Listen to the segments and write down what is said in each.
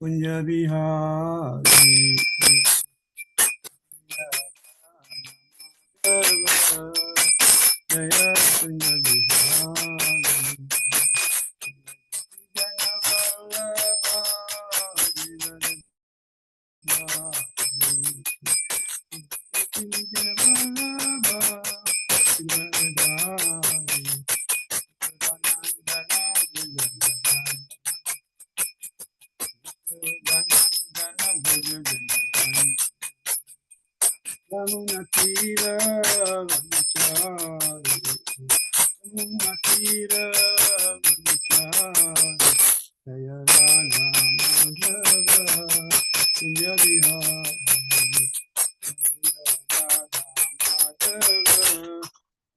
Kunja Bihari Jaya Kunja Bihari Yamunatira Vanachari Yamunatira Vanachari Jaya Rana Madhava Kunja Bihari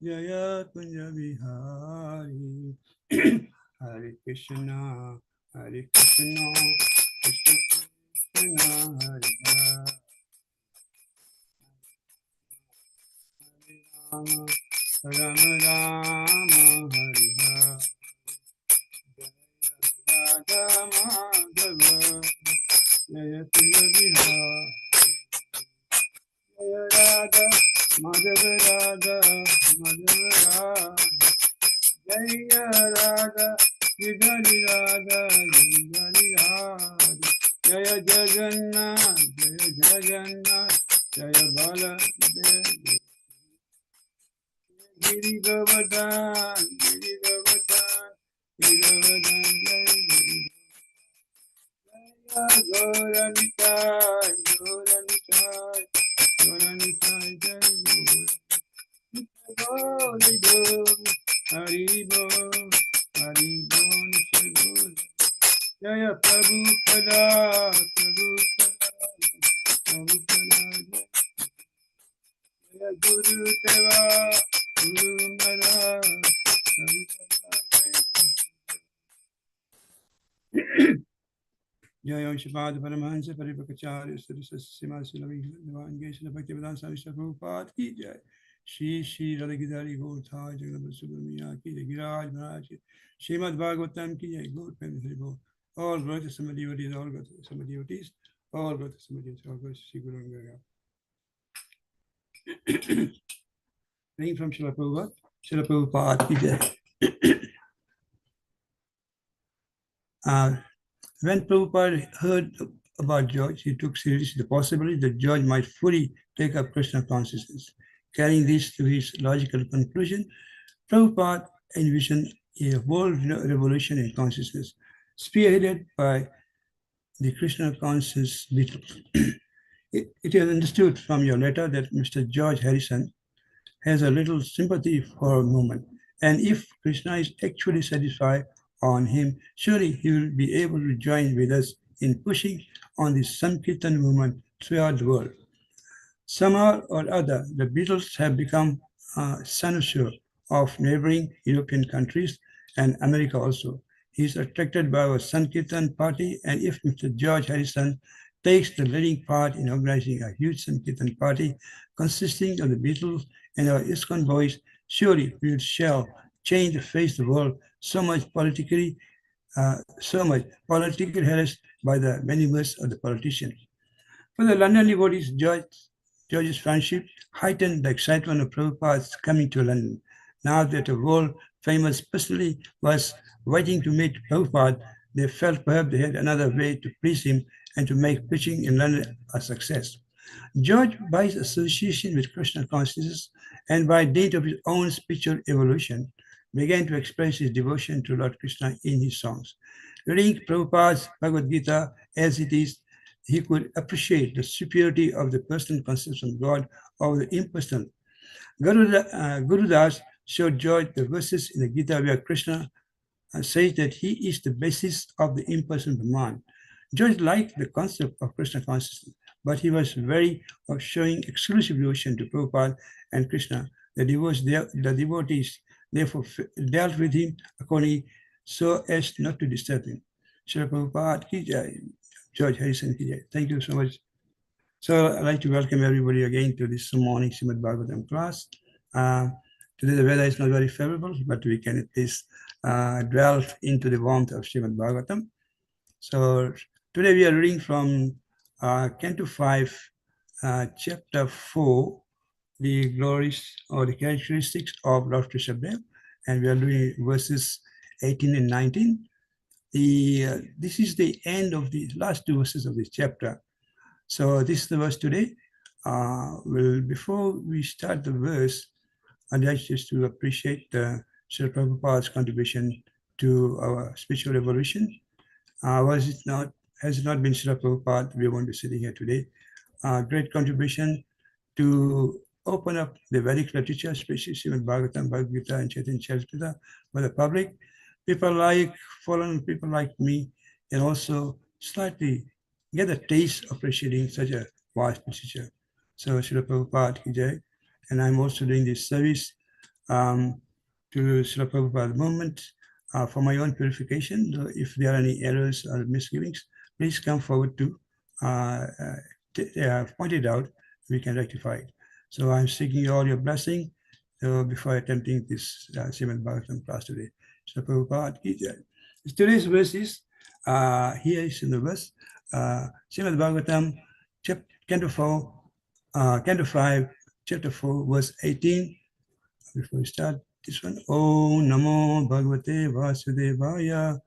Jaya Kunja Bihari Hare Krishna Hare Krishna Krishna Krishna Hare Hare Rama Rama Hare Hare Jaya Madhava Jaya Kunja Bihari Jaya Radha Madhava Radha Madhava Radha Jaya Radha Gidari Radha Gidari Radha Jaya Jagannath Jaya Jagannath Jaya Bala Giri Govardhan Giri Govardhan Giri Govardhan Jaya Gauranitai Gauranitai Gauranitai Jaya Gauri Gauri Hari Bol Hari Bol Jaya Prabhupada Prabhupada Prabhupada Jaya Guru Deva Guru Maharaj Prabhupada Jaya Shabad Paramahansa Paripakacharya Sima Silavi Divan Gesha Bhaktivedanta Swami Prabhupada Ki Jai Shri Shri Radhagidari Gautha Jagannath Subramanya Ki Jai Giraj Maharaj Ki Srimad Bhagavatam Ki Jai Gaur Prem Haribo all glory to some devotees, all glory to some devotees, all glory to some devotees, all glory to Sri Guru Angara. Reading from Srila Prabhupada, Srila Prabhupada Ki Jai. When Prabhupada heard about George, he took seriously the possibility that George might fully take up Krishna consciousness. Carrying this to his logical conclusion, Prabhupada envisioned a world revolution in consciousness, spearheaded by the Krishna conscious Beatles. It is understood from your letter that Mr. George Harrison has a little sympathy for our movement, and if Krishna is actually satisfied on him, surely he will be able to join with us in pushing on the Sankirtan movement throughout the world. Somehow or other, the Beatles have become cynosure of neighboring European countries and America also. He is attracted by our Sankirtan party, and if Mr. George Harrison takes the leading part in organizing a huge Sankirtan party consisting of the Beatles and our ISKCON boys, surely we shall change the face of the world so much political harassed by the many of the politicians. For the London devotees, George's friendship heightened the excitement of Prabhupada's coming to London. Now that a world-famous personality was waiting to meet Prabhupada, they felt perhaps they had another way to please him and to make preaching in London a success. George, by his association with Krishna consciousness and by dint of his own spiritual evolution, began to express his devotion to Lord Krishna in his songs. Reading Prabhupada's Bhagavad Gita as it is, he could appreciate the superiority of the personal conception of God over the impersonal. Guru Das showed George the verses in the Gita where Krishna says that he is the basis of the impersonal Brahman. George liked the concept of Krishna consciousness, but he was wary of showing exclusive devotion to Prabhupada and Krishna. The devotees therefore dealt with him accordingly so as not to disturb him. Srila Prabhupada Ki Jai, George Harrison Ki Jai. Thank you so much. So I'd like to welcome everybody again to this morning Srimad Bhagavatam class. Today the weather is not very favorable, but we can at least delve into the warmth of Srimad Bhagavatam. So Today we are reading from Canto 5, Chapter 4, the glories or the characteristics of Lord Krishabdev, and we are doing verses 18 and 19. This is the end of the last two verses of this chapter. So this is the verse today. Before we start the verse, I'd like just to appreciate Srila Prabhupada's contribution to our spiritual evolution. Has it not been Srila Prabhupada, we won't be sitting here today. Great contribution to open up the Vedic literature, especially Srimad Bhagavatam, Bhagavad Gita, and Chaitanya Charitamrita for the public. Fallen people like me, and also slightly get a taste of appreciating such a vast literature. So Srila Prabhupada ki jai. And I'm also doing this service to Srila Prabhupada movement for my own purification. If there are any errors or misgivings, please come forward to point it out. We can rectify it. So I'm seeking all your blessing before attempting this Srimad Bhagavatam class today. So Prabhupada ki jai. Today's verse is, here is in the verse, Srimad Bhagavatam, Canto 4, Canto 5, Chapter 4, verse 18. Before we start this one, Om Namo Bhagavate Vasudevaya.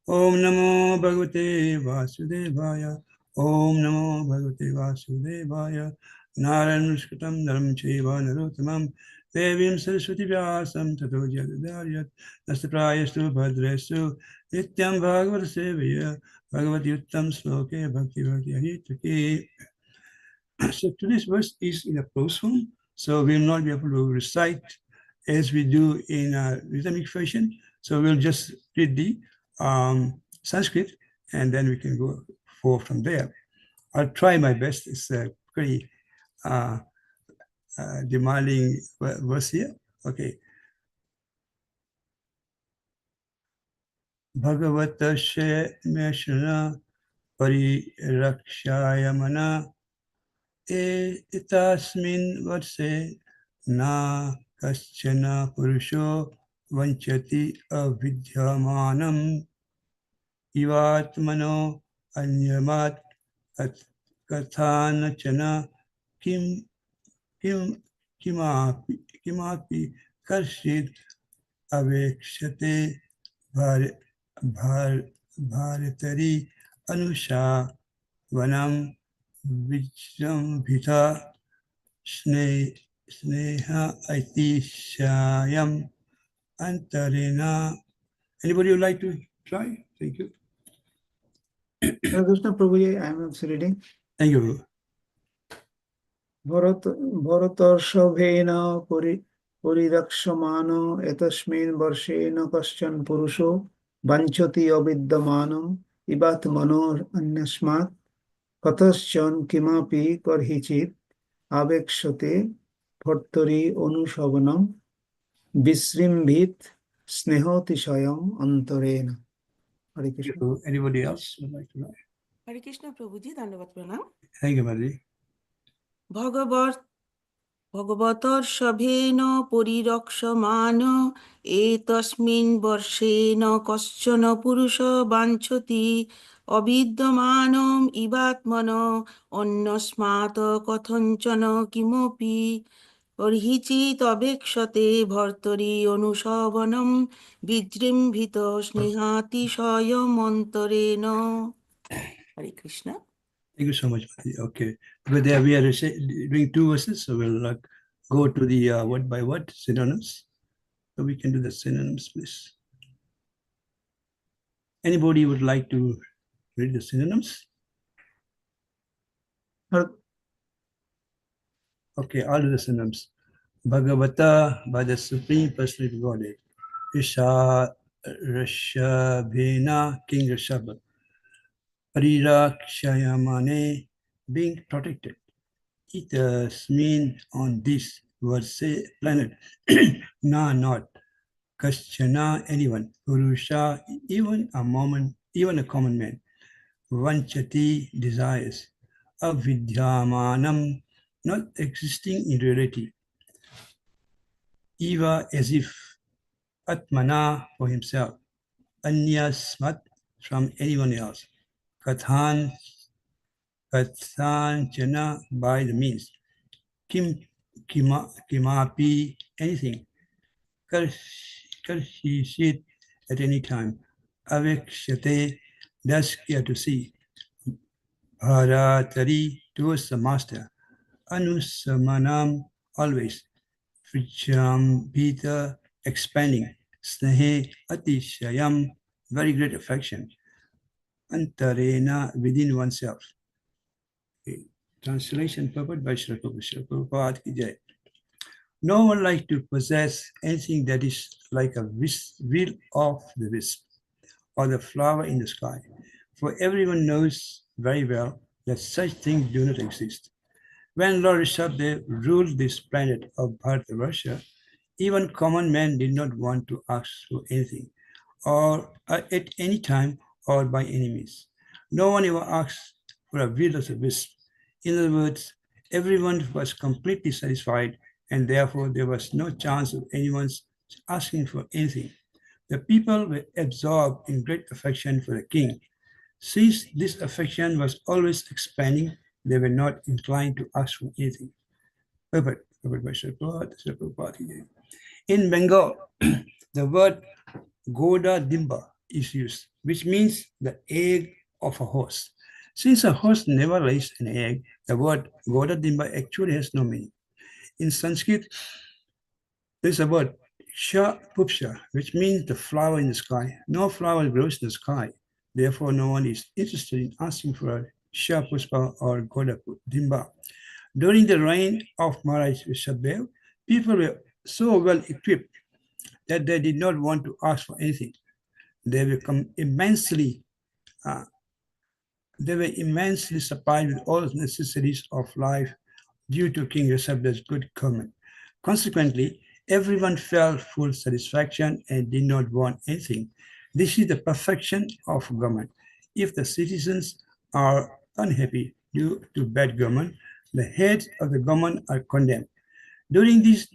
Om Namo Bhagavate Vasudevaya. Om Namo Bhagavate Vasudevaya. Narayan Nushkatam Dharam Chaiva Narottamam Devim Saraswati Vyasam Tato Jadadaryat Nastaprayastu Bhadresu Nityam Bhagavata Sevaya Bhagavati Uttam Sloke Bhakti Bhakti Ahitaki. So today's verse is in a prose form, so we will not be able to recite as we do in a rhythmic fashion. So we'll just read the Sanskrit, and then we can go forward from there. I'll try my best. It's a pretty demanding verse here. Okay. Bhagavatasya meshana parirakshayamana etasmin varse na kaschana purusho vanchati avidyamanam ivatmano anyamat kathanachana kim kimapi karshid avekshate bharatari anusha vanam vijambhita sneha aitishayam antarena. Anybody would like to try? Thank you. Krishna Prabhuji, I am also reading. Thank you. Bharatarshobhena puridakshamano etasmin varshena kaschan purusho vanchati avidyamanam ivatmanor anyasmat kataschan kimapi karhichit avekshate bhartari anushavanam visrimbhit snehotishayam antarena. Hare Krishna. Anybody else would like to know? Hare Krishna Prabhuji, Dandavat Pranam. Thank you, Madhi. ভগবতর্ষভেন পরিরক্ষমান এতস্মিন বর্ষেণ কশ্চন পুরুষ বাঞ্ছতি অবিদ্যমানম ইবাত্মন অন্যস্মাৎ কথঞ্চন কিমপি অর্হিচিত অবেক্ষতে ভর্তরি অনুশবনম বিজৃম্ভিত স্নেহাতিশয়মন্তরেণ. Hare Krishna. Thank you so much, Madhi. Okay. But there we are doing two verses, so we'll go to the word by word synonyms. So we can do the synonyms, please. Anybody would like to read the synonyms? Okay, I'll do the synonyms. Bhagavata, by the Supreme Personality of Godhead. Isha Rishabhena, King Rishabha. Parirakshayamane, being protected. Eaters mean on this verse planet. Na, not. Kaschana, anyone. Purusha, even a common man. Vanchati, desires. Avidyamanam, not existing in reality. Eva, as if. Atmana, for himself. Anyasmat, from anyone else. Kathan, Kathanchana by the means. Kim, Kimapi, anything. Karshishit at any time. Avikshate, thus care to see. Bharatari, towards the master. Anusamanam, always. Vichambhita, expanding. Snehe, atishayam, very great affection. Antarena, within oneself. Okay. Translation purport by Srila Prabhupada ki jai. No one likes to possess anything that is like a wheel of the wisp or the flower in the sky, for everyone knows very well that such things do not exist. When Lord Rishabdev ruled this planet of Bharatavarsha, even common men did not want to ask for anything, or at any time, or by any means. No one ever asked for a wheel of the wisp. In other words, everyone was completely satisfied, and therefore there was no chance of anyone's asking for anything. The people were absorbed in great affection for the king. Since this affection was always expanding, they were not inclined to ask for anything. Perfect. In Bengal, the word Goda Dimba is used, which means the egg of a horse. Since a horse never lays an egg, the word Goda Dimba actually has no meaning. In Sanskrit, there's a word Sha Pupsha, which means the flower in the sky. No flower grows in the sky. Therefore, no one is interested in asking for a Sha Puspa or Goda Dimba. During the reign of Maharaj Rishabdev, people were so well equipped that they did not want to ask for anything. They were immensely supplied with all the necessities of life due to King Rishabdev's good government. Consequently, everyone felt full satisfaction and did not want anything. This is the perfection of government. If the citizens are unhappy due to bad government, the heads of the government are condemned. During these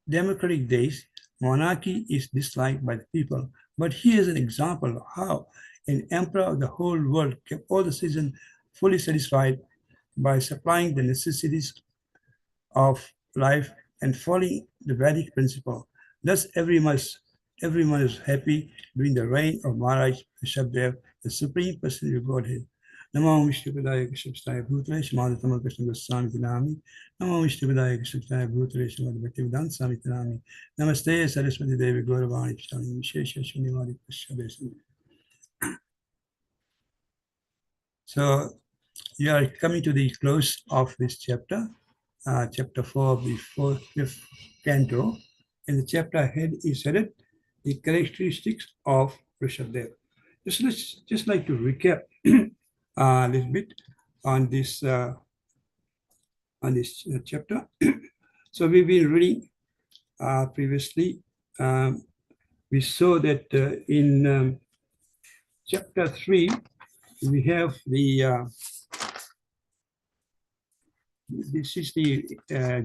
democratic days, monarchy is disliked by the people. But here is an example of how an emperor of the whole world kept all the citizens fully satisfied by supplying the necessities of life and following the Vedic principle. Thus, everyone is happy during the reign of Maharaj Rishabdev, the Supreme Personality of Godhead. Namo Vishnupadaya Krishnapadaya Bhutale Srimad Tamal Krishna Goswami Tinami. Namo Vishnupadaya Krishnapadaya Bhutale Srimad Bhaktivedanta Swami Tinami. Namaste Saraswati Devi Gauravani Pishani Vishesha Srinivadi Krishna. So, we are coming to the close of this chapter. Chapter 4 of the fifth canto, and the chapter head is headed the characteristics of Rishabdev. Just like to recap a little bit on this chapter. So we've been reading previously. We saw that in chapter 3 we have the this is the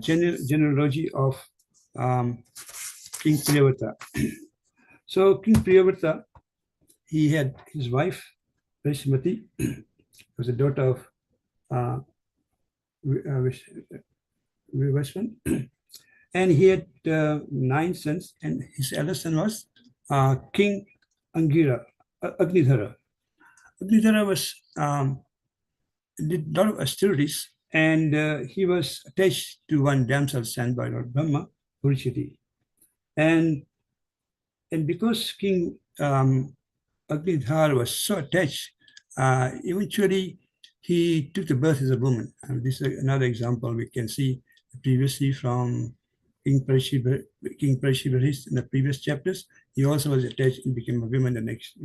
genealogy of King Priyavrata. So King Priyavrata, he had his wife, Vishmati, was a daughter of Vishwan, and he had 9 sons, and his eldest son was King Angira, Agnidhara. Agnidhara was did a lot of austerities, and he was attached to one damsel sent by Lord Brahma, Purishati. And because King Agnidhar was so attached, eventually he took the birth as a woman. And this is another example we can see previously from King Parashivarash in the previous chapters. He also was attached and became a woman the next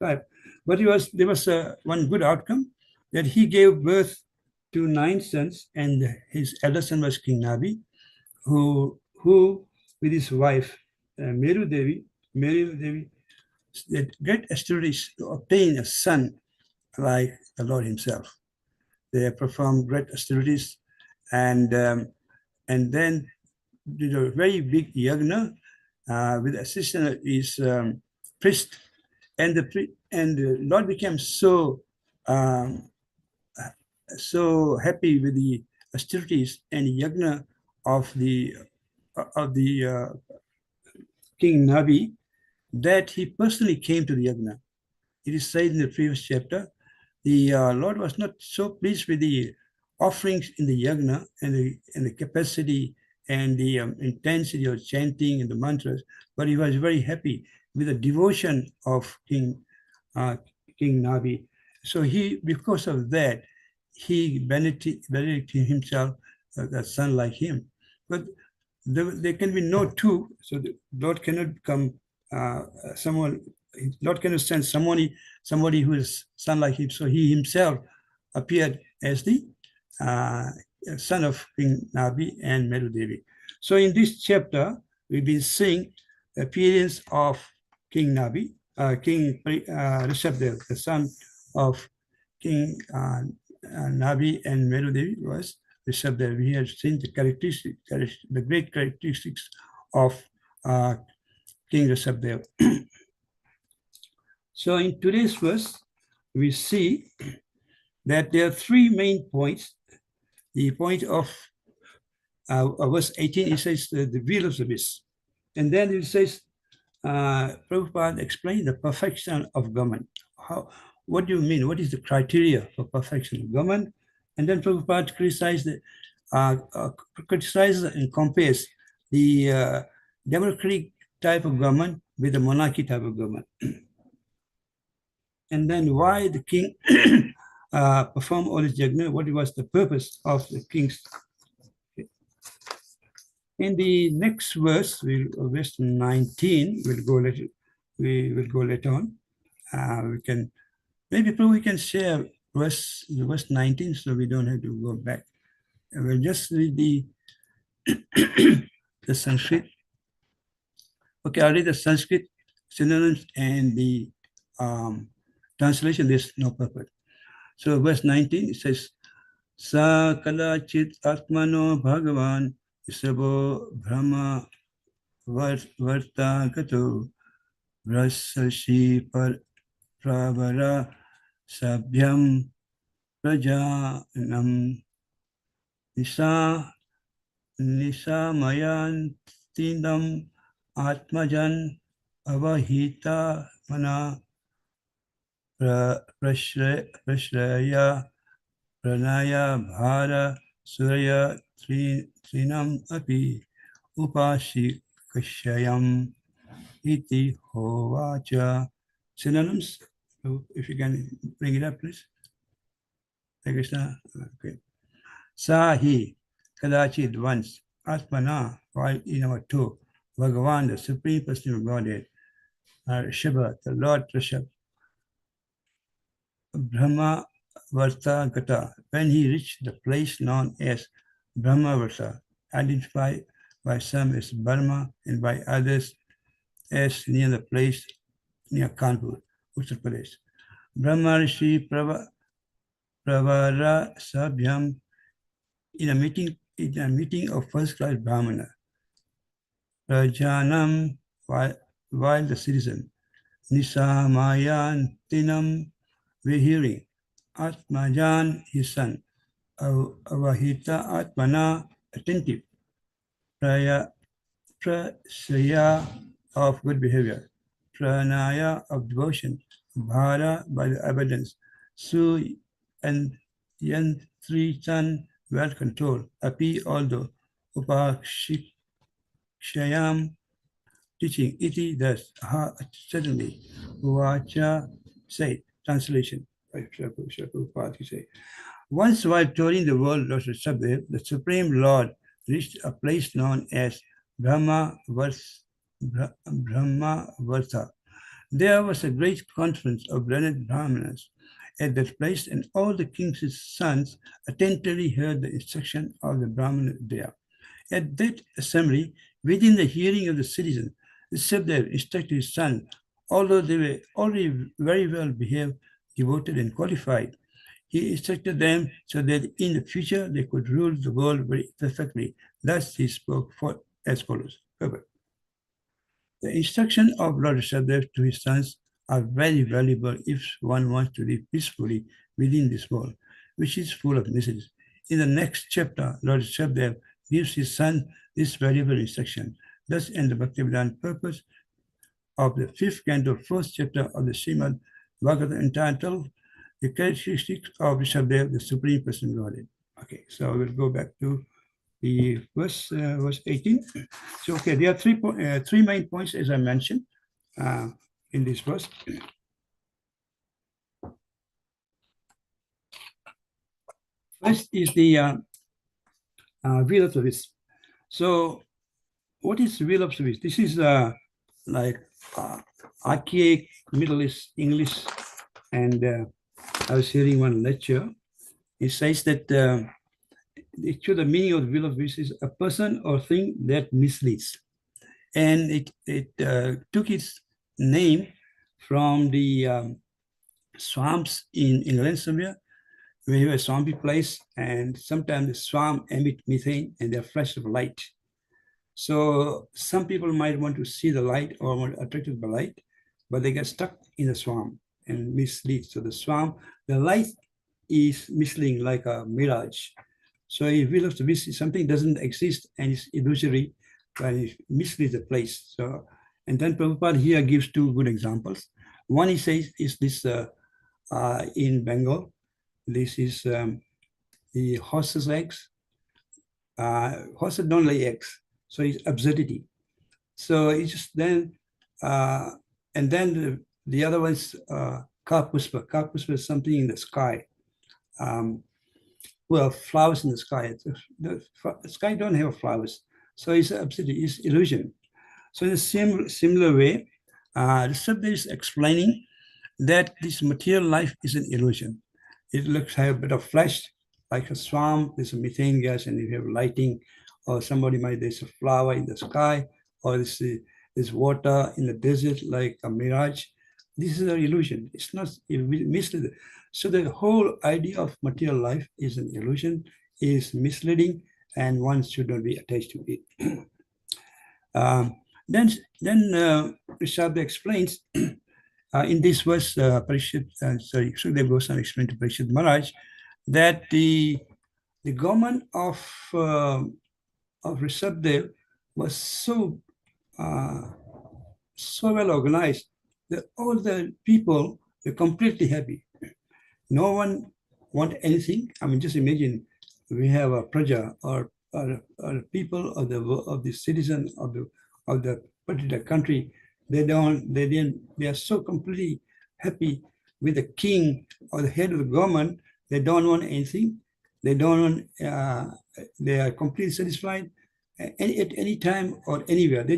life. But there was one good outcome, that he gave birth to 9 sons, and his eldest son was King Nabi, who with his wife Meru Devi, that great austerities to obtain a son like the Lord himself. They performed great austerities, and then did a very big yagna with the assistance of his priest, and the Lord became so um, so happy with the austerities and yagna of the King Nabi that he personally came to the yagna. It is said in the previous chapter, the Lord was not so pleased with the offerings in the yagna and the capacity and the intensity of chanting and the mantras, but he was very happy with the devotion of uh, King Nabi. So because of that, he benefited himself a son like him. But there can be no two, so the Lord cannot become someone. Lord cannot send somebody who is son like him. So he himself appeared as the uh, son of King Nabi and Meru Devi. So in this chapter, we've been seeing the appearance of King Nabi, King Rishabdev, the son of King Nabi and Meru Devi was Rishabdev. We have seen the characteristics, the great characteristics of King Rishabdev. So in today's verse, we see that there are three main points. The point of verse 18, it says the wheel of the beast. And then it says, Prabhupada explained the perfection of government. What do you mean? What is the criteria for perfection of government? And then Prabhupada criticizes and compares the democratic type of government with the monarchy type of government. And then why the king performed all this yajna, what was the purpose of the king's. In the next verse, verse 19, we will go later on. We can maybe we can share verse 19 so we don't have to go back. We'll just read the Sanskrit. Okay, I'll read the Sanskrit synonyms and the translation. There's no purpose. So verse 19, it says, Sa kalachit atmano bhagavan Isabo brahma varta gato vrasashi pravara sabhyam prajanam nisamayantinam atmajan avahita mana prashraya pranaya bhara surya trinam api upashi kashayam iti hovacha. Synonyms, if you can bring it up, please. Hare Krishna. Okay. Sahi, kadachid once, atmana, while in our two, Bhagavan, the Supreme Person of Godhead, Shiva, the Lord Rishabh, Brahma Varta Gata, when he reached the place known as Brahma Varta, identified by some as Burma and by others as near the place near Kanpur, Uttar Pradesh. Brahma Rishi Pravara Sabhyam in a meeting of first class Brahmana. Rajanam, while the citizen, Nisamayantinam, we're hearing, Atmajan, his son, Avahita Atmana, attentive, Prasaya, of good behavior, Pranaya, of devotion, Bhara, by the abundance, Su and Yantrichan, well controlled, Api, although, Upakshayam, teaching, Iti, thus, certainly, Vacha, say, translation. Once while touring the world of Rishabdev, the Supreme Lord reached a place known as Brahma Vartha. There was a great conference of learned Brahmanas at that place, and all the king's sons attentively heard the instruction of the Brahmana there. At that assembly, within the hearing of the citizen, Rishabdev instructed his sons, although they were already very well behaved, devoted, and qualified. He instructed them so that in the future they could rule the world very perfectly. Thus he spoke as follows. Perfect. The instruction of Lord Rishabdev to his sons are very valuable if one wants to live peacefully within this world, which is full of miseries. In the next chapter, Lord Shabdev gives his son this valuable instruction. Thus, in the Bhaktivedanta purpose of the fifth canto, first chapter of the Srimad Bhagavatam entitled The Characteristics of Shabdev, the Supreme Person Godhead. Okay, so I will go back to the verse 18. So, okay, there are three main points, as I mentioned, in this verse. First is the will of service. So, what is will of service? This is like archaic Middle East English, and I was hearing one lecture. It says that actually the meaning of the will of service is a person or thing that misleads, and it took its name from the swamps in England somewhere, where you have a swampy place, and sometimes the swamp emit methane and they're flash of light. So some people might want to see the light or want attracted by light, but they get stuck in the swamp and mislead. So the swamp, the light is misleading like a mirage. So if we look to this, something doesn't exist and it's illusory, but it misleads the place. So, and then Prabhupada here gives two good examples. One he says is this in Bengal. This is the horse's eggs. Horses don't lay eggs, so it's absurdity. So it's just then, and then the other one's Karpuspa. Karpuspa is something in the sky. Well, flowers in the sky. The sky don't have flowers, so it's absurdity, it's illusion. So in the same similar way, the subject is explaining that this material life is an illusion. It looks like a bit of flesh, like a swamp, there's a methane gas, and you have lighting, or somebody might, there's a flower in the sky, or there's water in the desert, like a mirage. This is an illusion. It's not, misleading. So the whole idea of material life is an illusion, is misleading, and one should not be attached to it. Then Rishabh explains in this verse, Sukdev Goswami explained to Parishit Maharaj that the government of Rishabdev was so well organized that all the people were completely happy. No one want anything. I mean, just imagine we have a praja or people of the citizen of the particular country. They are so completely happy with the king or the head of the government. They don't want anything. They don't want. They are completely satisfied at any time or anywhere. They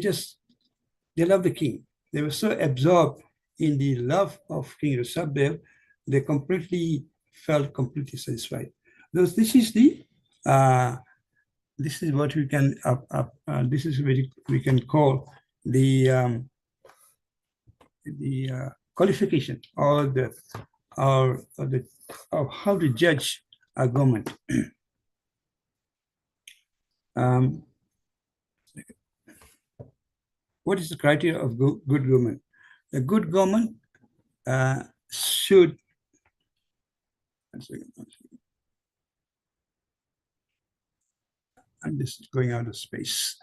love the king. They were so absorbed in the love of King Rishabdev, they felt completely satisfied. Thus, this is what we can this is what we can call the qualification or of how to judge a government. What is the criteria of good government? A good government should. I'm just going out of space.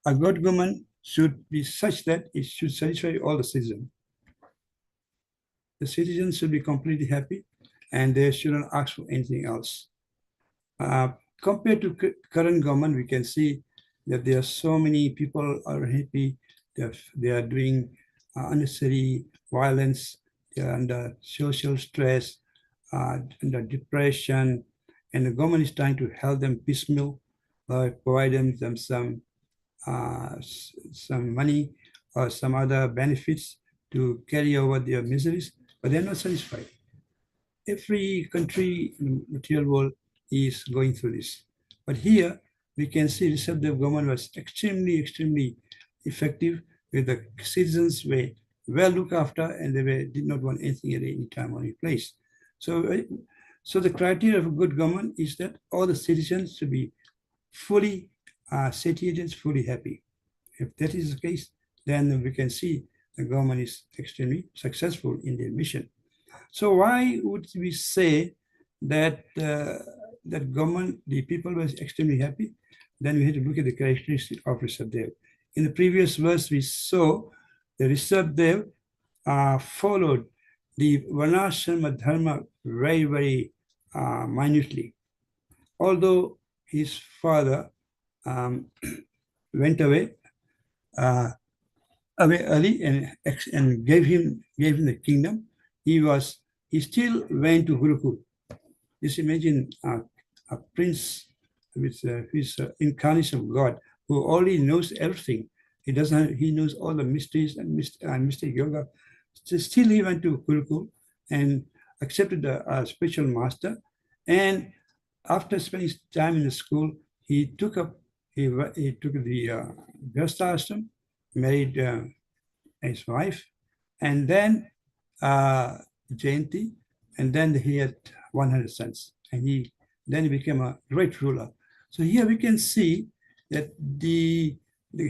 A good government should be such that it should satisfy all the citizens. The citizens should be completely happy and they shouldn't ask for anything else. Compared to current government, we can see that there are so many people are happy. They are doing unnecessary violence. They are under social stress, under depression, and the government is trying to help them piecemeal by providing them some money or some other benefits to carry over their miseries, but they're not satisfied. Every country in the material world is going through this. But here, we can see the Rishabdev government was extremely effective, with the citizens were well looked after and they did not want anything at any time or any place. So the criteria of a good government is that all the citizens should be fully satiated, fully happy. If that is the case, then we can see the government is extremely successful in their mission. So why would we say that that government, the people were extremely happy? Then we had to look at the characteristics of Rishabdev. In the previous verse, we saw the Rishabdev followed the Varnashrama dharma very, very minutely. Although his father went away early and gave him the kingdom, he still went to Gurukul. Just imagine a prince with his incarnation of God who already knows everything. He knows all the mysteries and mystic yoga. Still he went to Gurukul and accepted a spiritual master. And after spending time in the school, he took the Grihastha ashram, married his wife, and then Jayanti, and then he had 100 sons, and then he became a great ruler. So here we can see that the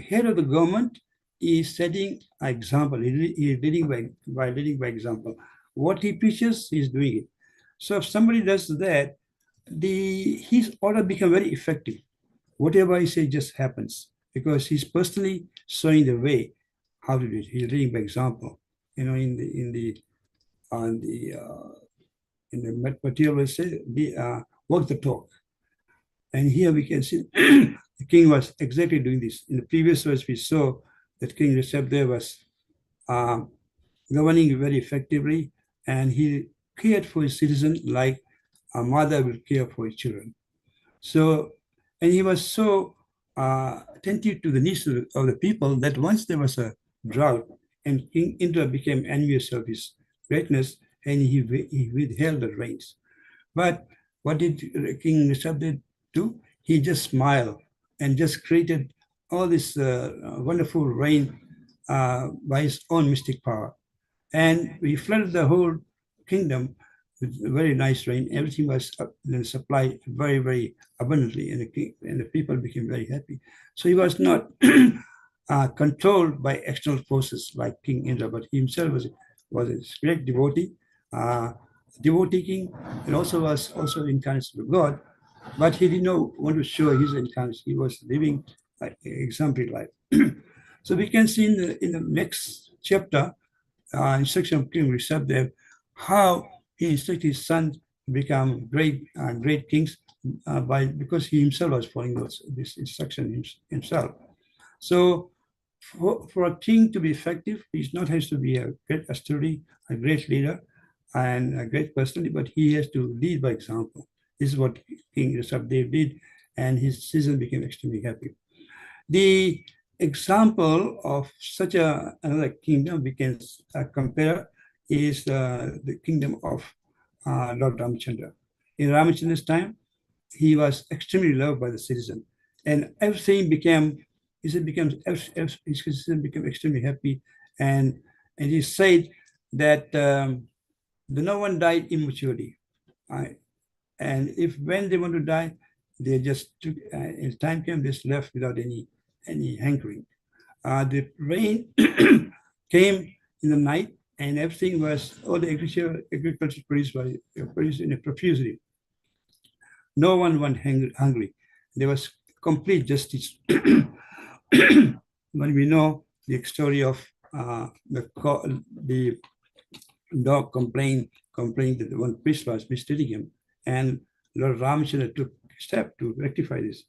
head of the government is setting an example. He is leading by example. What he preaches, he is doing it. So if somebody does that, his order become very effective. Whatever he says just happens because he's personally showing the way how to do it. He's leading by example. You know, in the material we say, walk the talk. And here we can see the king was exactly doing this. In the previous verse, we saw that King Rishabdev was governing very effectively, and he cared for his citizens like a mother will care for his children. So, and he was so attentive to the needs of the people that once there was a drought and King Indra became envious of his greatness, and he withheld the rains. But what did King Rishabdev do? He just smiled and just created all this wonderful rain by his own mystic power. And we flooded the whole kingdom with very nice rain. Everything was supplied very, very abundantly, and the people became very happy. So he was not controlled by external forces like King Indra, but he himself was a great devotee king, and also was incarnation of God. But he did not want to show his incarnation. He was living an exemplary life. So we can see in the next chapter, instruction of King Rishabdev, how he instructed his son to become great kings because he himself was following this instruction himself. So for a king to be effective, he not has to be a great authority, a great leader, and a great personality, but he has to lead by example. This is what King Rishabdev did, and his citizens became extremely happy. The example of such another kingdom we can compare is the kingdom of Lord Ramchandra. In Ramachandra's time, he was extremely loved by the citizen, and everything his citizen became extremely happy, and he said that no one died immaturely. And when they want to die, they just took, as time came, they left without any hankering. The rain came in the night, and everything was, all the agriculture produced in a profusely. No one went hungry. There was complete justice. When we know the story of the dog complained that one priest was mistreating him, and Lord Ramchandra took step to rectify this.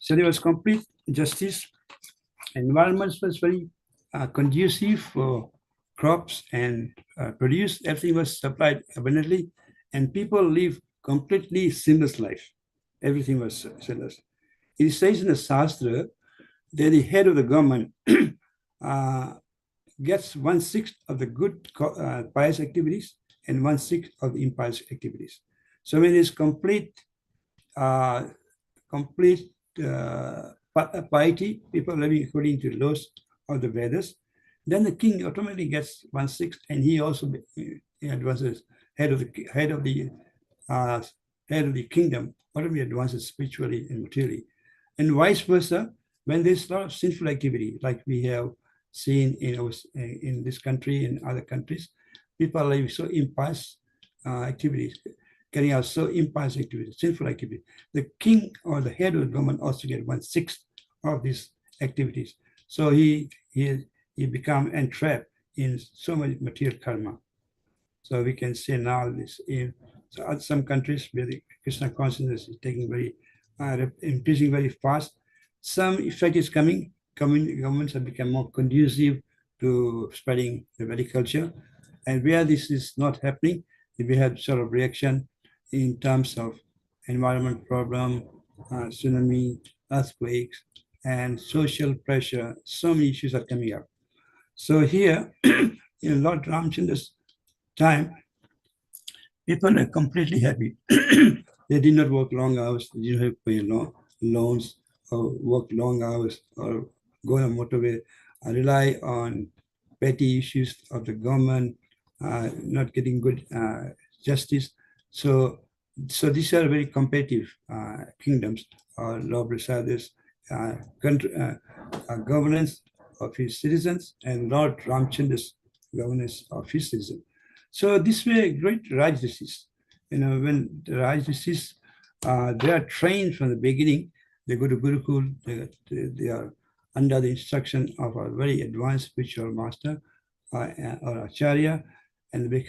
So there was complete justice. Environment was very conducive for crops and produce. Everything was supplied abundantly, and people lived completely sinless life. Everything was sinless. It says in the Shastra that the head of the government gets 1/6 of the good pious activities and 1/6 of the impious activities. So when there's complete piety, people living according to the laws of the Vedas, then the king automatically gets 1/6, and he also advances head of the kingdom, automatically advances spiritually and materially, and vice versa. When there's a lot of sinful activity, like we have seen in this country and other countries. People are living so impulse activities, carrying out so impulse activities, sinful activities. The king or the head of the government also get 1/6 of these activities. So he become entrapped in so much material karma. So we can say now this in some countries where the Krishna consciousness is taking very increasing very fast. Some effect is coming. Governments have become more conducive to spreading the Vedic culture, and where this is not happening, we have sort of reaction in terms of environment problem, tsunami, earthquakes, and social pressure. So many issues are coming up. So here, in Lord Ramchandra's time, people are completely happy. They did not work long hours, they didn't have to pay loans or work long hours or go on a motorway, rely on petty issues of the government, not getting good justice. So these are very competitive kingdoms, Lord Prasada's governance of his citizens and Lord Ramchandra's governance of his citizens. So this way, great Rajrishis, when the Rajrishis, they are trained from the beginning. They go to Gurukul, they are under the instruction of a very advanced spiritual master or Acharya, and they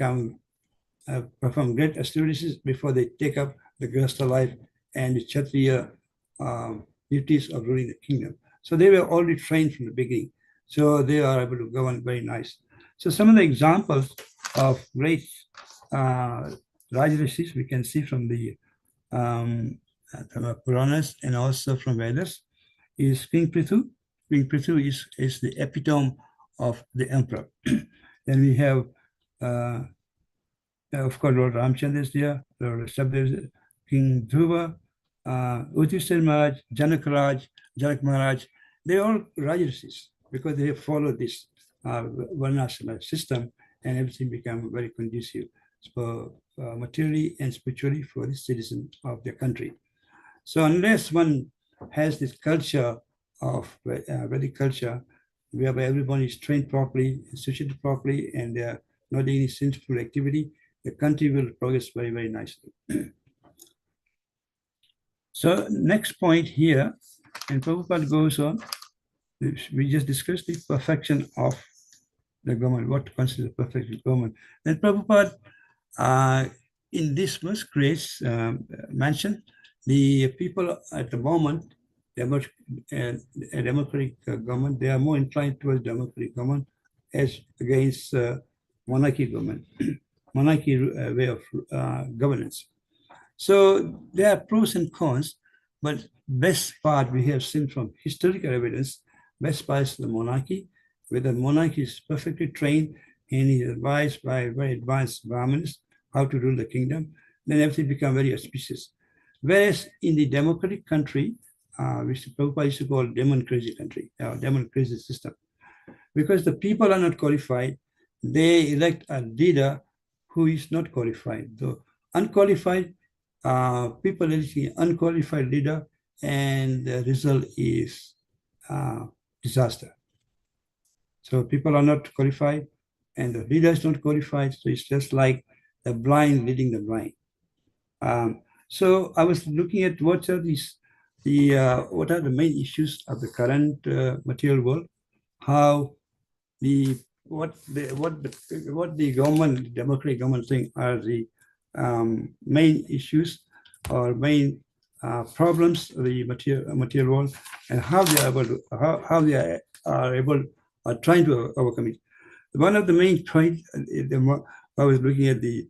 perform great austerities before they take up the Grihastha life and the Kshatriya duties of ruling the kingdom. So they were already trained from the beginning. So they are able to govern very nice. So some of the examples of great Rajrishis we can see from the Puranas and also from Vedas is King Prithu. King Prithu is the epitome of the emperor. Then we have, of course, Lord Ramchandra is there, Lord Sabdev is there, King Dhruva, Udhishthir Maharaj, Janak Maharaj. They are all Rajrishis because they have followed this Varnashrama system, and everything became very conducive for materially and spiritually for the citizen of their country. So unless one has this culture of Vedic culture, whereby everyone is trained properly, situated properly, and they are not doing any sinful activity, the country will progress very, very nicely. So next point here, and Prabhupada goes on, we just discussed the perfection of the government, what constitutes a perfect government. Then Prabhupada, in this verse, creates, mention the people at the moment, a democratic government, they are more inclined towards democratic government as against monarchy government, monarchy way of governance. So there are pros and cons, but best part we have seen from historical evidence, best part is the monarchy, where the monarchy is perfectly trained and is advised by very advanced Brahmins how to rule the kingdom, then everything becomes very auspicious. Whereas in the democratic country, which Prabhupada used to call demon-crazy country, demon-crazy system, because the people are not qualified, they elect a leader who is not qualified. The unqualified people electing unqualified leader, and the result is disaster. So people are not qualified, and the leader is not qualified. So it's just like the blind leading the blind. So I was looking at what are the main issues of the current material world, how what the government, democratic government thing are the main issues or main problems of the material world, and how they are able to are trying to overcome it. One of the main points, I was looking at the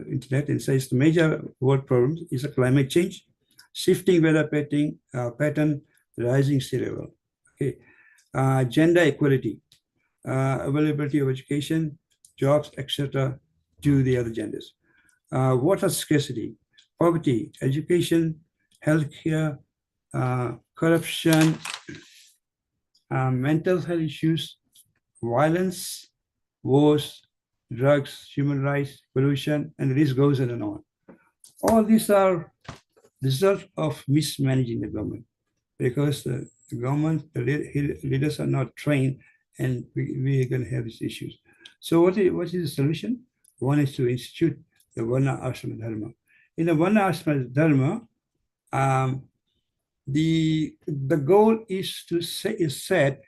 internet, and says the major world problems is a climate change, shifting weather pattern, rising sea level, okay, gender equality, availability of education, jobs, etc., to the other genders, water scarcity, poverty, education, healthcare, corruption, mental health issues, violence, wars, drugs, human rights, pollution, and the list goes on and on. All these are result of mismanaging the government, because the government, the leaders are not trained and we are going to have these issues. So what is the solution? One is to institute the Varna Ashrama Dharma. In the Varna Ashrama Dharma, the goal is set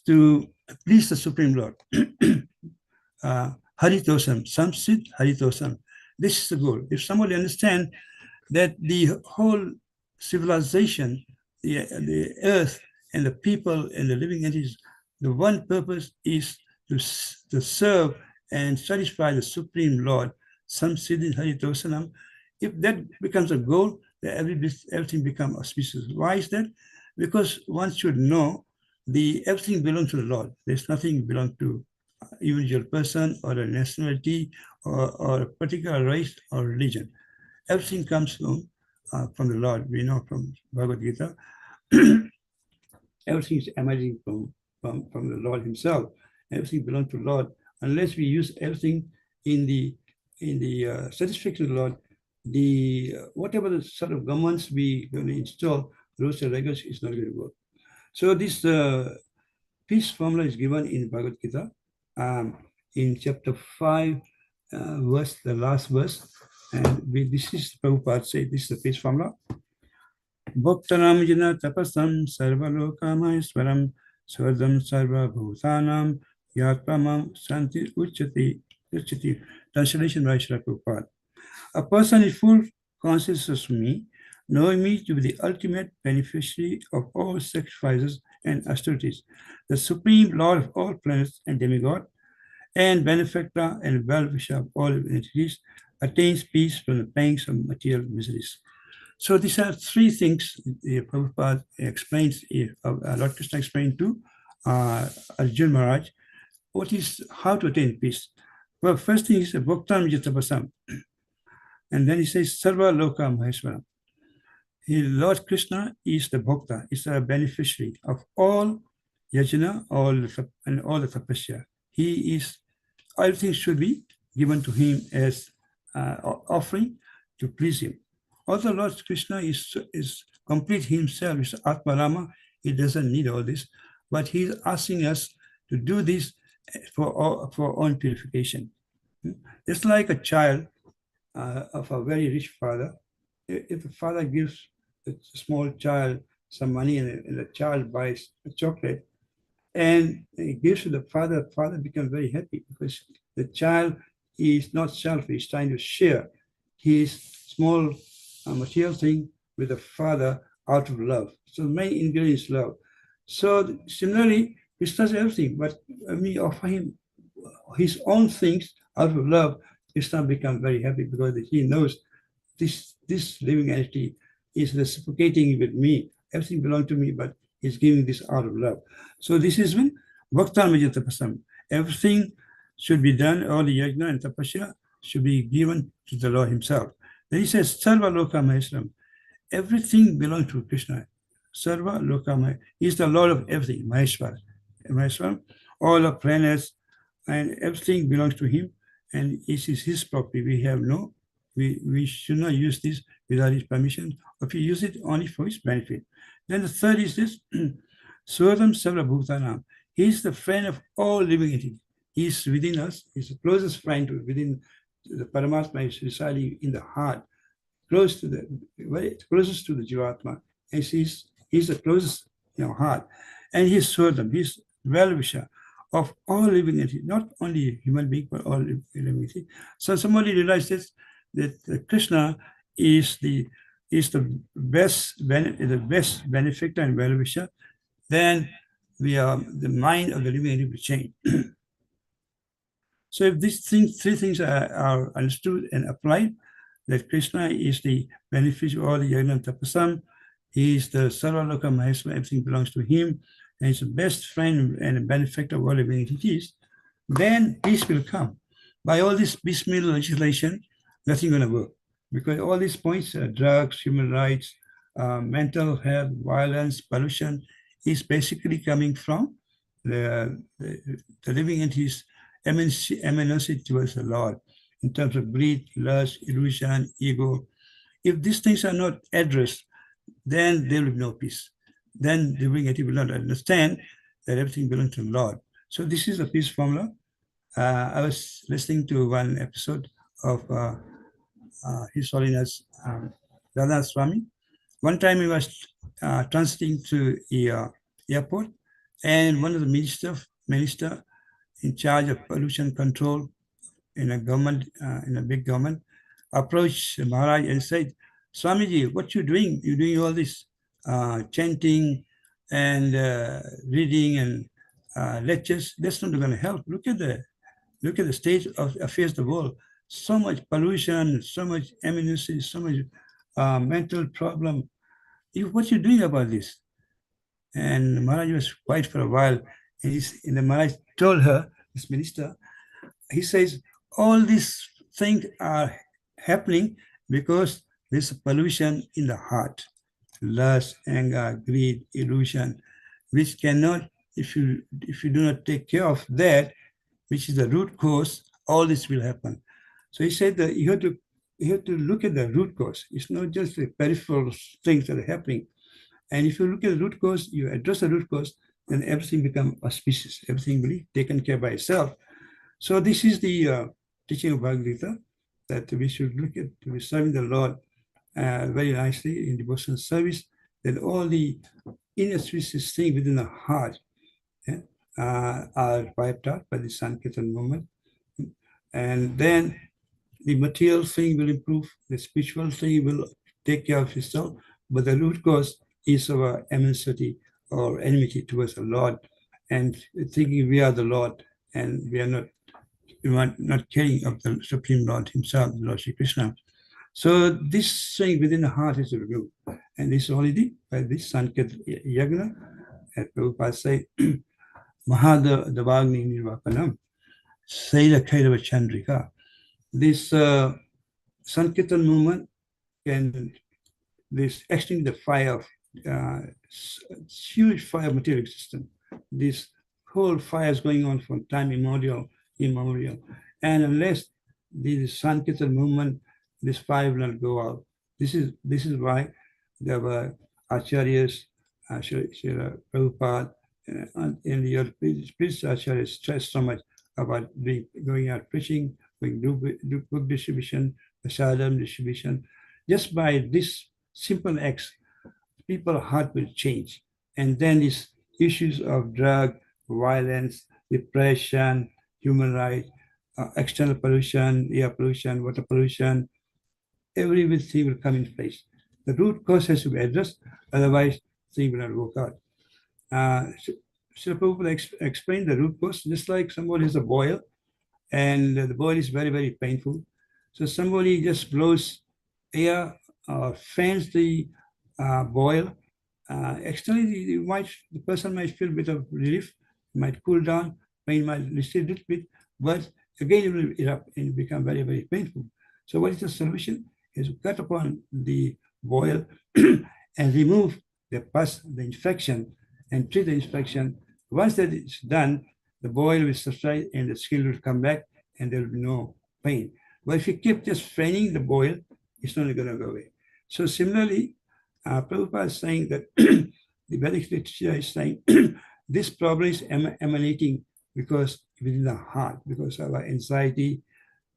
to please the Supreme Lord. Haritosam, Samsid Haritosam. This is the goal. If somebody understands that the whole civilization, the earth and the people and the living entities, the one purpose is to serve and satisfy the Supreme Lord, Samsiddhi Haritosanam. If that becomes a goal, then everything becomes auspicious. Why is that? Because one should know everything belongs to the Lord. There's nothing belong to individual person or a nationality or a particular race or religion. Everything comes from the Lord. We know from Bhagavad Gita, everything is emerging from the Lord Himself. Everything belongs to the Lord. Unless we use everything in the satisfaction of the Lord, whatever the sort of governments we going to install, rules and regulations is not going to work. So this peace formula is given in Bhagavad Gita, in chapter 5, the last verse. And this is Prabhupada say, this is the peace formula. Bhaktanam jina tapasam sarvalokamayaswaram svardam sarva bhutanam yatpamam santi uchati. Translation by Srila Prabhupada. A person is full consciousness of me, knowing me to be the ultimate beneficiary of all sacrifices and austerities, the supreme Lord of all planets and demigod, and benefactor and well-wisher of all entities, attains peace from the pangs of material miseries. So these are three things Prabhupada explains, Lord Krishna explained to Arjun Maharaj, how to attain peace. Well, first thing is Bhaktam Jatapasam. And then he says Sarva Loka Maheshwaram. Lord Krishna is the Bhakta, is a beneficiary of all yajna, and all the tapasya. Everything should be given to him as offering to please him. Although Lord Krishna is complete himself, is Atma Rama, he doesn't need all this, but he's asking us to do this for our own purification. It's like a child of a very rich father. If the father gives a small child some money and the child buys a chocolate and he gives to the father becomes very happy because the child is not selfish, trying to share his small material thing with the father out of love. So the main ingredient is love. So similarly, Krishna does everything, but when we offer him his own things out of love, Krishna becomes very happy because he knows this living entity is reciprocating with me. Everything belongs to me, but he's giving this out of love. So this is when Bhaktan Tapasam. Everything should be done, all the yajna and tapasya should be given to the Lord himself. Then he says, Sarva Loka Maheshwaram. Everything belongs to Krishna. Sarva Loka Maheshwaram. He's the Lord of everything, Maheshwaram. All the planets and everything belongs to him, and it is his property. We should not use this without his permission, or if we use it only for his benefit. Then the third is this, Swadam Sarva Bhutanam. He is the friend of all living entities. He is within us. He's the closest friend within the Paramatma, is residing in the heart, closest to the Jivatma. And he's the closest heart. And he's Swadam, he's well-wisher of all living entities, not only human beings, but all living entities. So somebody realizes that Krishna is the best benefactor and well-wisher, then the mind of the living entity will change. So if these three things are understood and applied, that Krishna is the beneficiary of all the yajna and tapasam, he is the Sarva Loka Maheshwara, everything belongs to him, and he's the best friend and benefactor of all living entities, then peace will come. By all this piecemeal legislation, nothing going to work. Because all these points, drugs, human rights, mental health, violence, pollution, is basically coming from the living entities' emanation towards the Lord in terms of greed, lust, illusion, ego. If these things are not addressed, then there will be no peace. Then the living entity will not understand that everything belongs to the Lord. So this is a peace formula. I was listening to one episode of His Holiness Radha Swami. One time he was transiting to the airport, and one of the minister in charge of pollution control in a government, in a big government, approached Maharaj and said, Swamiji, what you doing? You're doing all this chanting and reading and lectures. That's not going to help. Look at the state of affairs of the world. So much pollution, so much eminency, so much mental problem. What you doing about this? And Maharaj was quiet for a while. And the Maharaj told her, this minister, he says, all these things are happening because there's a pollution in the heart. Lust, anger, greed, illusion, which cannot, if you do not take care of that, which is the root cause, all this will happen. So he said that you have to look at the root cause. It's not just the peripheral things that are happening. And if you look at the root cause, you address the root cause, then everything becomes auspicious. Everything will be taken care by itself. So this is the teaching of Bhagavad Gita, that we should look at, to be serving the Lord very nicely in devotional service, that all the inauspicious things within the heart are wiped out by the Sankirtan movement. And then the material thing will improve, the spiritual thing will take care of itself, but the root cause is our enmity or enmity towards the Lord, and thinking we are the Lord and we are not caring of the Supreme Lord himself, Lord Shri Krishna. So this thing within the heart is removed, and this is only by this Sankirtan Yagna, as Prabhupada say, Mahadavagni Nirvapanam, Saila Kairava Chandrika. This Sankirtan movement can extinguish the fire of huge fire of material existence. This whole fire is going on from time immemorial. And unless the Sankirtan movement, this fire will not go out. This is why there were acharyas, Srila Prabhupada, and in the other previous acharyas stressed so much about going out preaching, do book distribution, prasadam distribution. Just by this simple acts, people's heart will change. And then these issues of drug, violence, depression, human rights, external pollution, air pollution, water pollution, everything will come in place. The root cause has to be addressed, otherwise things will not work out. So people explain the root cause, just like somebody has a boil, and the boil is very, very painful. So somebody just blows air or fans the boil. Externally, the person might feel a bit of relief, might cool down, pain might recede a little bit, but again it will erupt and become very, very painful. So what is the solution? Is to cut upon the boil and remove the pus, the infection, and treat the infection. Once that is done, the boil will subside and the skin will come back and there will be no pain. But if you keep just fanning the boil, it's not going to go away. So similarly, Prabhupada is saying that the Vedic literature is saying this problem is emanating because within the heart, because of our anxiety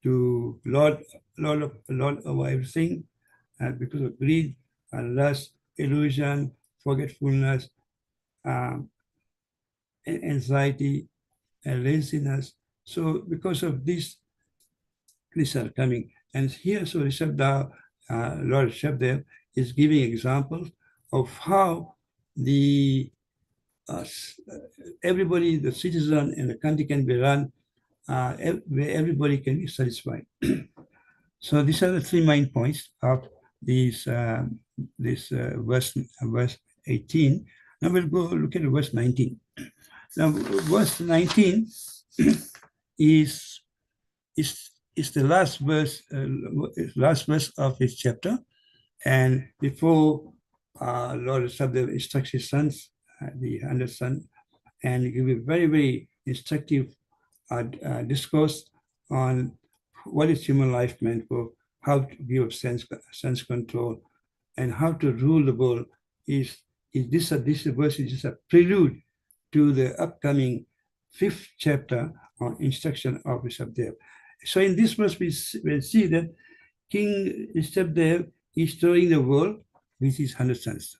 to Lord over everything, because of greed, lust, illusion, forgetfulness, anxiety, and laziness. So because of this, these are coming. And here, so Rishabda, Lord Rishabdev is giving examples of how the everybody, the citizen and the country can be run, where everybody can be satisfied. So these are the three main points of this verse 18. Now we'll go look at verse 19. Now verse 19 is the last verse of this chapter. And before Lord Rishabdev instructs his sons, the 100 son, and give a very, very instructive discourse on what is human life meant for, how to give up sense control, and how to rule the world. This verse is just a prelude to the upcoming 5th chapter on instruction of Rishabdev. So in this verse, we see that King Rishabdev is storing the world with his 100 sons.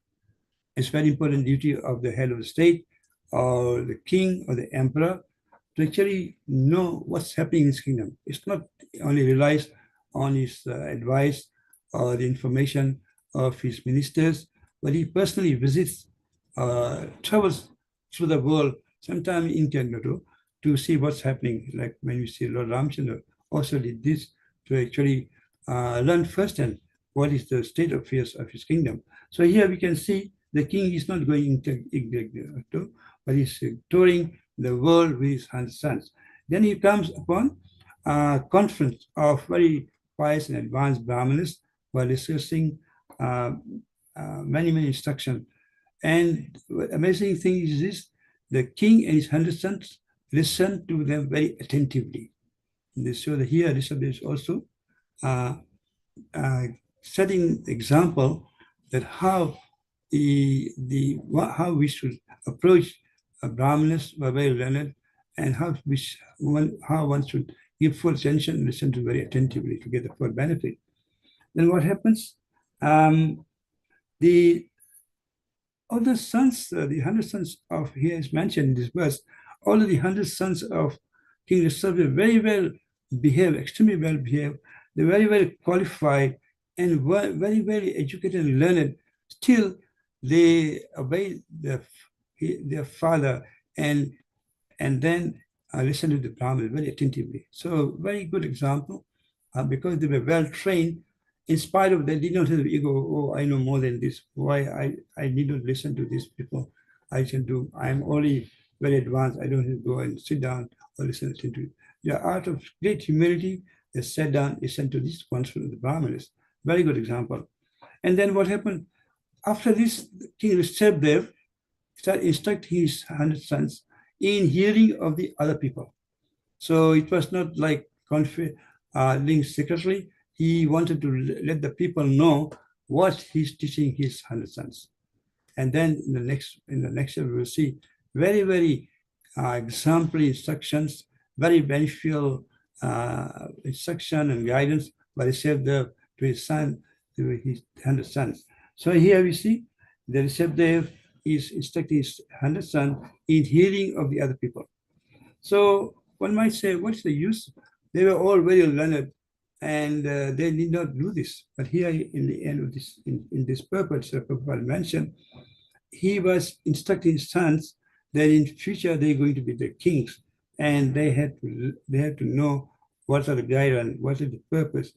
It's very important duty of the head of the state or the king or the emperor to actually know what's happening in his kingdom. It's not only relies on his advice or the information of his ministers, but he personally visits, travels through the world, sometimes incognito, to see what's happening. Like when you see Lord Ramchandra also did this to actually learn firsthand what is the state of affairs of his kingdom. So here we can see the king is not going incognito, but he's touring the world with his 100 sons. Then he comes upon a conference of very pious and advanced Brahmanas who are discussing many instructions. And the amazing thing is this, the king and his 100 sons listen to them very attentively. And they show that here Rishabdev is also setting the example that how we should approach Brahmanas who are very learned, and how one should give full attention and listen to very attentively to get the full benefit. Then what happens? The other sons, the 100 sons of here is mentioned in this verse. All of the 100 sons of King Rishabdev very well behaved, extremely well behaved. They're very, very qualified and very, very educated and learned. Still, they obey their father and then listen to the Brahman very attentively. So very good example, because they were well trained. In spite of they did not have the ego, oh, I know more than this. Why I need not listen to these people. I'm only very advanced. I don't have to go and sit down or listen to it. Yeah, out of great humility, they sat down, listened to this counsel of the Brahmanas. Very good example. And then what happened? After this, King Rishabdev started instructing his 100 sons in hearing of the other people. So it was not like linked secretly. He wanted to let the people know what he's teaching his 100 sons. And then in the next chapter, we will see very, very exemplary instructions, very beneficial instruction and guidance by Rishabdev to his son, to his 100 sons. So here we see the Rishabdev is instructing his 100 sons in hearing of the other people. So one might say, what's the use? They were all very learned and they did not do this. But here in the end of this, in this purpose, Prabhupada mentioned, he was instructing his sons that in future they're going to be the kings, and they had to know what are the guidelines, what is the purpose,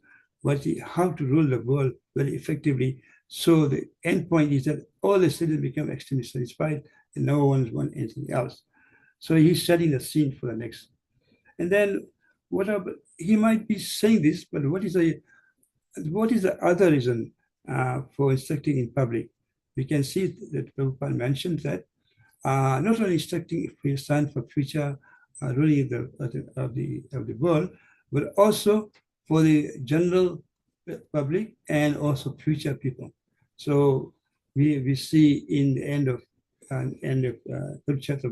how to rule the world very effectively. So the end point is that all the citizens become extremely satisfied and no one wants anything else. So he's setting the scene for the next. And then he might be saying this, but what is the other reason for instructing in public? We can see that Prabhupada mentioned that not only instructing his son for future ruling of the world, but also for the general public and also future people. So we see in the end of Kurukshetra,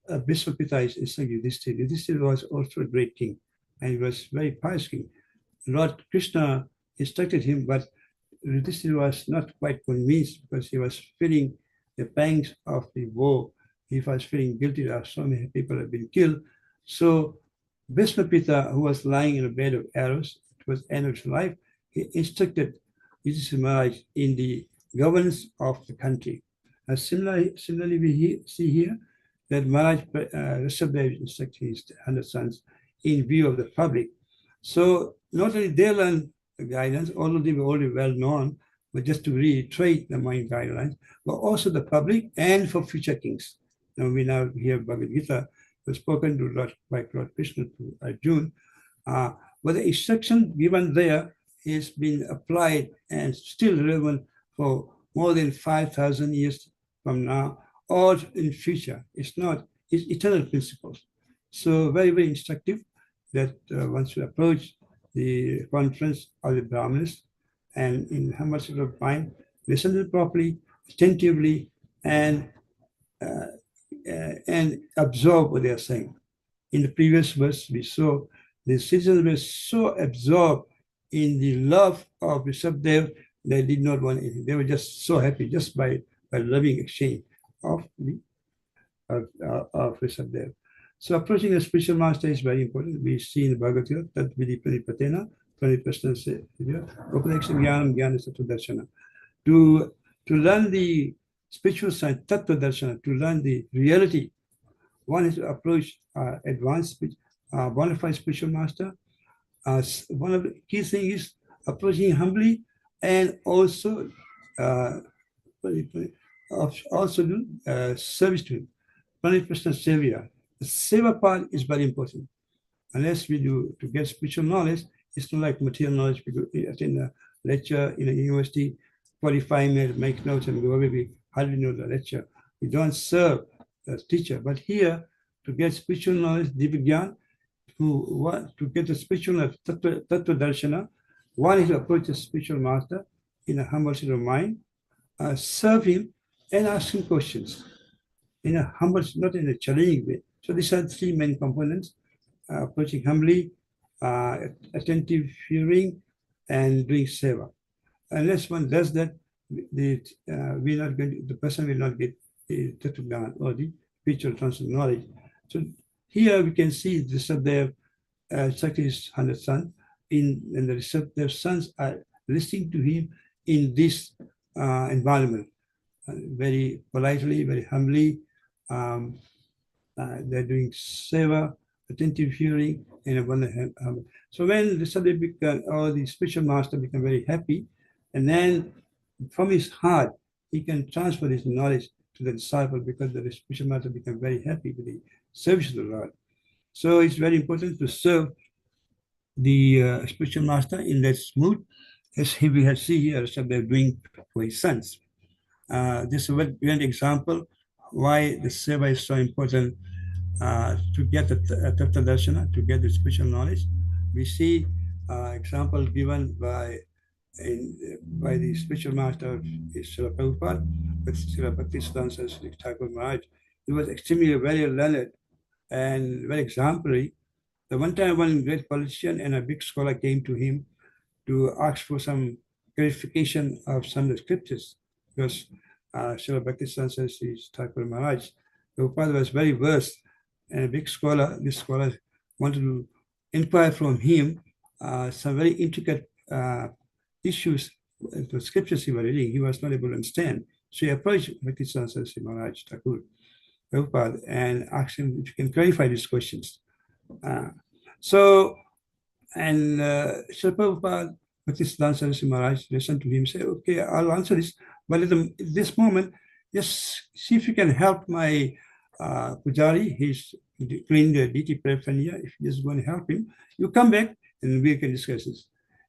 Bhishmapita is instructing Yudhishthira. Yudhishthira was also a great king, and he was very pious king. Lord Krishna instructed him, but Yudhishthira was not quite convinced because he was feeling the pangs of the war. He was feeling guilty that so many people have been killed. So Bhishmapita, who was lying in a bed of arrows, it was the end of his life, he instructed Yudhishthira Maharaj in the governance of the country. And similarly, we see here that Maharaj Rishabdev instructed his 100 sons in view of the public. So not only they learned the guidance, although they were already well known, but just to reiterate the main guidelines, but also the public and for future kings. Now we hear Bhagavad Gita was spoken to by Lord Krishna to Arjuna, but the instruction given there is being applied and still relevant for more than 5,000 years from now or in future. It's eternal principles. So very, very instructive that once you approach the conference of the Brahmanas and in how much of mind, listen to it properly, attentively, and and absorb what they are saying. In the previous verse, we saw the citizens were so absorbed in the love of Rishabdev, they did not want anything. They were just so happy just by loving exchange of the of Rishabdev. So approaching a spiritual master is very important. We see in Bhagavad Gita that Vidi Pranipatena, Pranipasana Sevya, Upadeksham Jnanam Jnana Sattva Darshana. To learn the spiritual science, Tattva Darshana, to learn the reality, one is to approach advanced, bona fide spiritual master. One of the key things is approaching humbly and also do service to him. Pranipasana Sevya. The seva part is very important. Unless we do to get spiritual knowledge, it's not like material knowledge. Because attend a lecture in a university, 45 minutes, make notes and go away. We hardly know the lecture. We don't serve the teacher. But here, to get spiritual knowledge, Divya, to get the spiritual knowledge, Tattva Darshana, one is to approach the spiritual master in a humble state of mind, serve him and ask him questions in a humble, not in a challenging way. So these are three main components: approaching humbly, attentive hearing, and doing seva. Unless one does that, the person will not get the Tattva or the spiritual transcendental knowledge. So here we can see the Rishabdev, Shakti's 100 sons, and the Rishabdev sons are listening to him in this environment, very politely, very humbly. They're doing seva, attentive hearing, and abundant. So when the Rishabdev become, or the spiritual master become very happy, and then from his heart, he can transfer his knowledge to the disciple, because the spiritual master become very happy with the service of the Lord. So it's very important to serve the spiritual master in that mood, as we have seen here, Rishabdev doing for his sons. This is a one example why the seva is so important to get the Tattva Darshana, to get the spiritual knowledge. We see example given by the spiritual master of Srila Prabhupada, with Srila Bhaktisiddhanta Saraswati Thakur Maharaj. He was extremely very learned and very exemplary. The one time one great politician and a big scholar came to him to ask for some clarification of some of the scriptures, because Srila Bhaktisiddhanta Saraswati Thakur Maharaj, Prabhupada was very versed, and a big scholar, this scholar wanted to inquire from him some very intricate issues, the scriptures he was reading, he was not able to understand. So he approached Bhaktisiddhanta Saraswati Maharaj Thakur Prabhupada and asked him if you can clarify these questions. So Srila Prabhupada, Bhaktisiddhanta Saraswati Maharaj listened to him, say, okay, I'll answer this, but at this moment, just see if you can help my Pujari. He's doing the DT paraphernalia. If you're just going to help him, you come back and we can discuss this.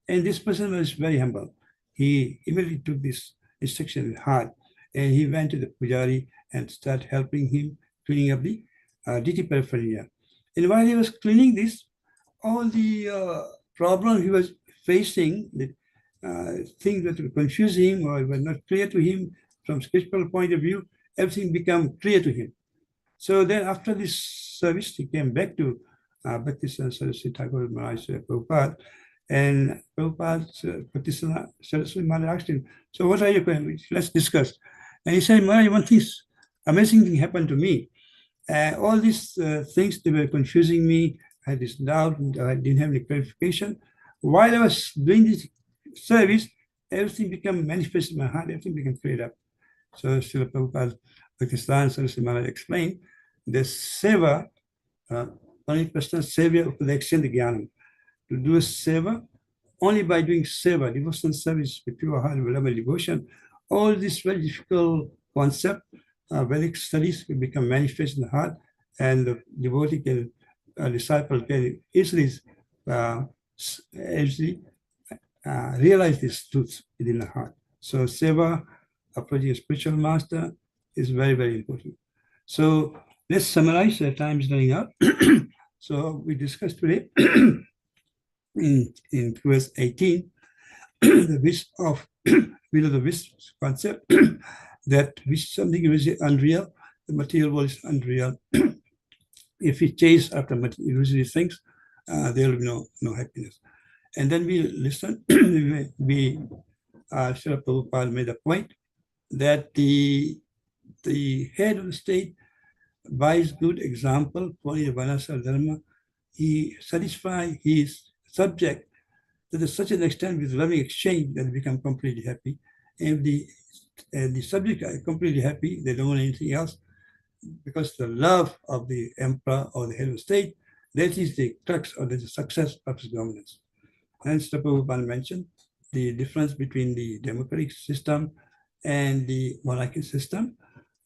And this person was very humble. He immediately took this instruction with heart, and he went to the Pujari and started helping him cleaning up the DT paraphernalia. And while he was cleaning this, all the problem he was facing, the things that were confusing him or were not clear to him from spiritual point of view, everything became clear to him. So then after this service, he came back to Bhaktisiddhanta Saraswati Thakur Maharaj Prabhupada, and Prabhupada, Bhaktisiddhanta Saraswati Maharaj asked him, so what are your questions? Let's discuss. And he said, Maharaj, one thing, amazing thing happened to me. All these things, they were confusing me. I had this doubt, and I didn't have any clarification. While I was doing this service, everything became manifest in my heart, everything became cleared up. So Srila Prabhupada, Bhaktisiddhanta Saraswati Maharaj explained the seva, Pranipasana Sevya Upadekshana Jnanam. To do a seva, only by doing seva, devotional service with pure heart, with love and devotion, all these very difficult concepts, Vedic studies will become manifest in the heart, and the devotee can, disciple can easily realize these truths within the heart. So seva, approaching a spiritual master, is very, very important. So let's summarize, the time is running out. So we discussed today in verse 18, the wish of the wish concept, that wish something which is unreal, the material world is unreal. If we chase after illusory things, there will be no happiness. And then we listen. Srila Prabhupada made a point that the head of the state, by his good example, for the Vanasa Dharma, he satisfies his subject to such an extent with loving exchange that they become completely happy. And the subject are completely happy, they don't want anything else, because the love of the emperor or the head of the state, that is the crux or the success of his governance. And Prabhupada mentioned the difference between the democratic system and the monarchic system.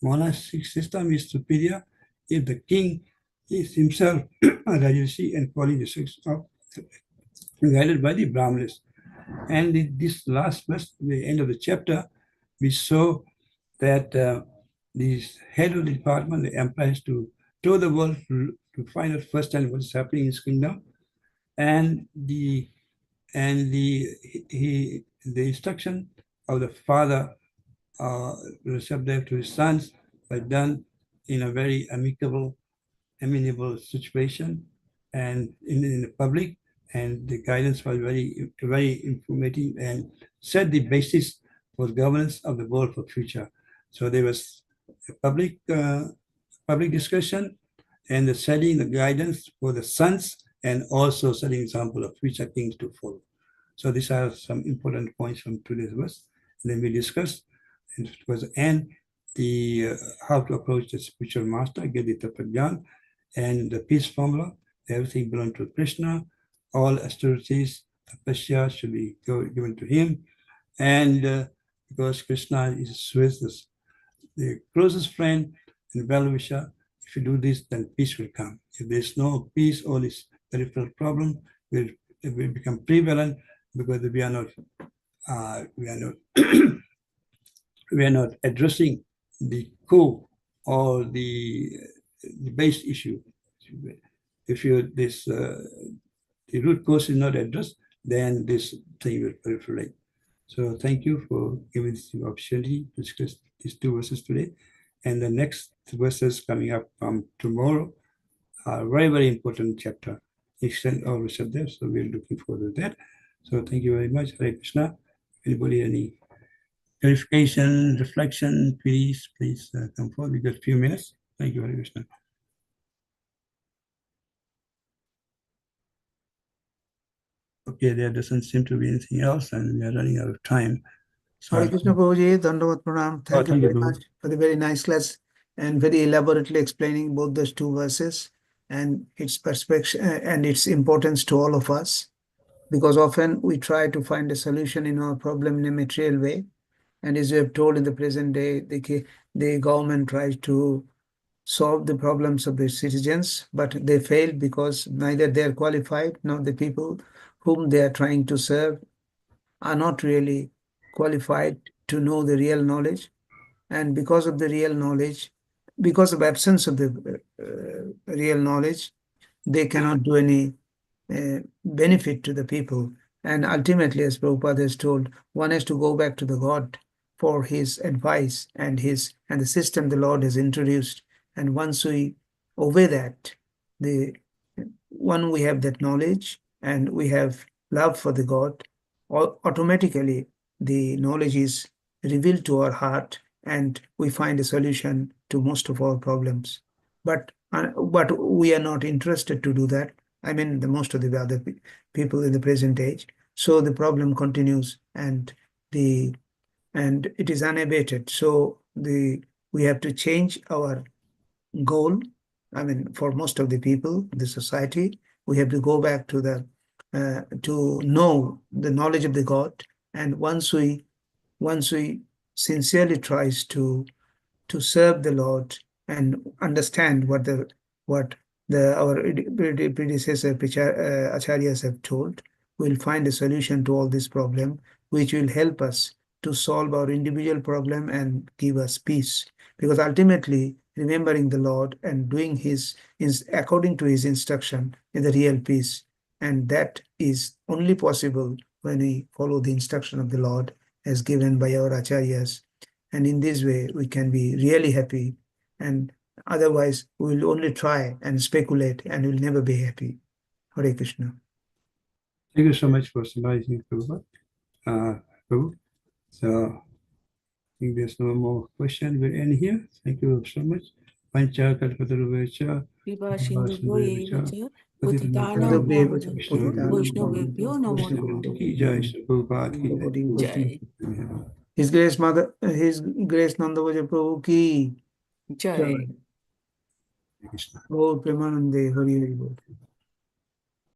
Monarchic system is superior if the king is himself a Rajarshi and following the six of guided by the Brahmanas. And in this last verse, the end of the chapter, we saw that the head of the department, the emperor, has to tour the world to find out firsthand what is happening in his kingdom, and the instruction of the father Rishabdev to his sons were done in a very amenable situation and in the public, and the guidance was very informative and set the basis for governance of the world for future. So there was a public discussion and the setting the guidance for the sons and also setting example of future kings to follow. So these are some important points from today's verse. And then we discussed, and towards the end, the how to approach the spiritual master, get the Tattva and the peace formula. Everything belongs to Krishna. All austerities, tapasya should be given to him. And because Krishna is the closest friend and well-wisher, if you do this, then peace will come. If there's no peace, all this peripheral problem will become prevalent because we are not we are not addressing the core or the base issue. If the root cause is not addressed, then this thing will proliferate. So thank you for giving this opportunity to discuss these two verses today. And the next verses coming up from tomorrow are very, very important chapter, extent of Rishabdev. So we're looking forward to that. So thank you very much. Hare Krishna. Anybody any clarification, reflection, please come forward. We got a few minutes. Thank you, Hare Krishna. Okay, there doesn't seem to be anything else, and we are running out of time. So Hare Krishna Prabhuji, Dandavat Pranam. Thank you thank you, very much for the very nice class and very elaborately explaining both those two verses and its perspective and its importance to all of us. Because often we try to find a solution in our problem in a material way. And as you have told in the present day, the government tries to solve the problems of the citizens, but they fail because neither they are qualified nor the people whom they are trying to serve are not really qualified to know the real knowledge. And because of the real knowledge, because of absence of the real knowledge, they cannot do any benefit to the people. And ultimately, as Prabhupada has told, one has to go back to the God for his advice and the system the Lord has introduced. And once we obey that, we have that knowledge and we have love for the God, automatically the knowledge is revealed to our heart and we find a solution to most of our problems. But we are not interested to do that. I mean, the most of the other people in the present age. So the problem continues and it is unabated. So we have to change our goal. I mean, for most of the people, the society, we have to go back to to know the knowledge of the God. And once we sincerely tries to serve the Lord and understand what our predecessor acharyas have told, we'll find a solution to all this problem, which will help us to solve our individual problem and give us peace. Because ultimately, remembering the Lord and doing according to his instruction is the real peace. And that is only possible when we follow the instruction of the Lord as given by our acharyas. And in this way, we can be really happy and otherwise we will only try and speculate and we'll never be happy. Hare Krishna. Thank you so much for summarizing, Prabhupada. Prabhu. So I think there's no more question. We'll end here. Thank you so much. Pancha Kalpataruvecha, Viva Sindhu Evacha, Patitanam Patitanam Patitavam Pavanebhyo, Vaishnavebhyo Namo Namo. Ki Jai, Prabhupada Ki Jai. Jai. His Grace Mother, His Grace Nanda Vraja Prabhu ki Jai. jai. Gaur Premanande Hari Hari Bol.